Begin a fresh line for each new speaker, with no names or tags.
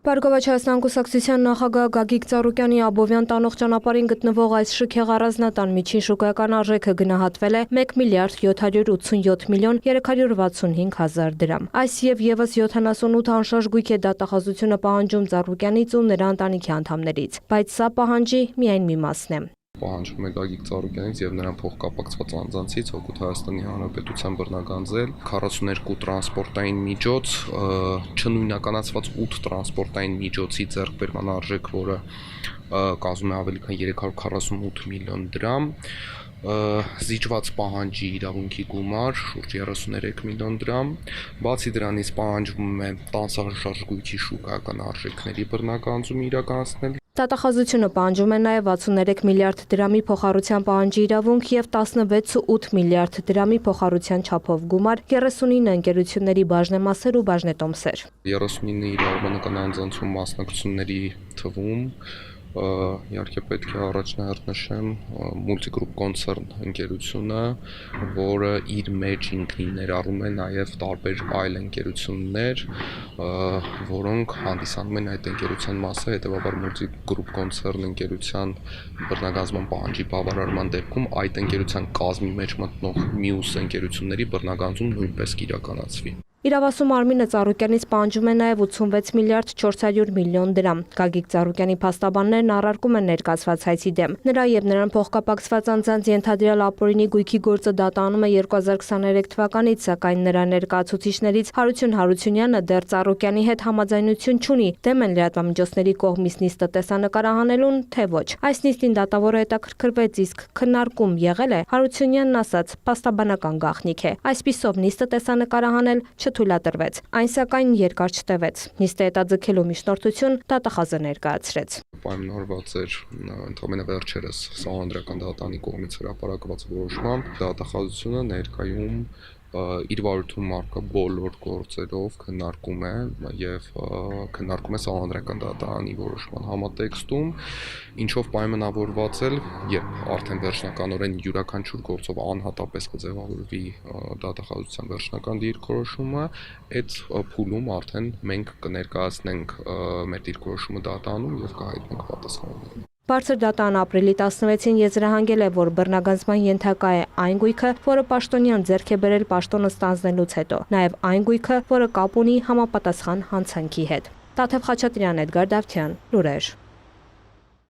Բարգավաճ Հայաստան կուսակցության նախագահ Գագիկ Ծառուկյանի Աբովյան տանող ճանապարհին գտնվող այս շքեղ առանձնատան միջին շուկայական արժեքը գնահատվել է 1 միլիարդ 787 միլիոն 365 հազար դրամ։ Այս եւ եւս 78 անշարժ գույք է դատախազությունը պահանջում Ծառուկյանից ու նրա ընտանիքի անդամներից, բայց սա պահանջի միայն մի մասն է։
Պահանջվում է Գագիկ Ծառուկյանից եւ նրան փոխկապակցված անձանցից Հօգուտ Հայաստանի Հանրապետության բռնագանձել 42 տրանսպորտային միջոց, չնույնականացված 8 տրանսպորտային միջոցի ձեռքբերման արժեք, որը կազմում է ավելի քան 348 միլիոն դրամ, զիջված պահանջի իրավունքի գումար շուրջ 33 միլիոն դրամ, բացի դրանից պահանջվում է տանսանշարժ գույքի շուկայական արժեքների բռնագանձում իրականացնել։
Դատախազությունը պահանջում է նաև 63 միլիարդ դրամի փոխառության պահանջի իրավունք եւ 16.8 միլիարդ դրամի փոխառության չափով գումար 39 ընկերությունների բաժնեմասեր ու բաժնետոմսեր։
39 իրավաբանական անձանցում մասնակցությունների թվում իհարկե պետք է առաջնահերթ նշեմ Multigroup կոնցեռն ընկերությունը, որը իր մեջ ինքնին ներառում է նաև տարբեր այլ ընկերություններ, որոնք հանդիսանում են այդ ընկերության մասը, հետևաբար Multigroup կոնցեռն ընկերության բռնագանձման պահանջի բավարարման դեպքում այդ ընկերության կազմի մեջ մտնող մյուս ընկերությունների բռնագանձում նույնպես կիրականացվի։
Իրավասու մարմինը Ծառուկյանից պահանջում է նաև 86 միլիարդ 400 միլիոն դրամ։ Գագիկ Ծառուկյանի փաստաբաններն առարկում են ներկայացված հայցի դեմ։ Նրա եւ նրան փոխկապակցված անձանց ենթադրյալ ապօրինի գույքի գործը դատանում է 2023 թվականից, սակայն նրա ներկայացուցիչներից Հարություն Հարությունյանը դեռ Ծառուկյանի հետ համաձայնություն չունի, դեմ են լրատվամիջոցների կողմից նիստը տեսանկարահանելուն, թե ոչ։ Այս նիստին դատավորը հետաքրքրվեց, իսկ քննարկում եղել է, Հարությունյանն ասաց, փաստաբանական գաղտնիք է։ Այսպիսով նիստը տեսանկարահանել թույլատրվեց, այն սակայն երկար չտևեց։ Նիստը հետաձգելու միջնորդություն դատախազը ներկայացրեց։
Պայմանավորված էր ընդհանրապես վերջերս Սահմանադրական դատարանի կողմից հրապարակված որոշմամբ դատախազությունը ներկայում իր վարույթում առկա բոլոր գործերով քննարկում է եւ քննարկում է Սահմանադրական դատարանի որոշման համատեքստում, ինչով պայմանավորված էլ, երբ արդեն վերջնականորեն յուրաքանչյուր գործով անհատապես կձևավորվի դատախազության վերջնական դիրքորոշումը, այդ փուլում արդեն մենք կներկայացնենք մեր դիրքորոշումը դատարանում եւ կհայտնենք պատասխանատուն։
Բարձր դատան ապրիլի 16-ին եզրահանգել է, որ բռնագանձման ենթակա է այն գույքը, որը պաշտոնյան ձեռք է բերել պաշտոնը ստանձնելուց հետո, նաև այն գույքը, որը կապ ունի համապատասխան հանցանքի հետ։ Տաթև Խաչատրյան, Էդգար Դավթյան, լուրեր։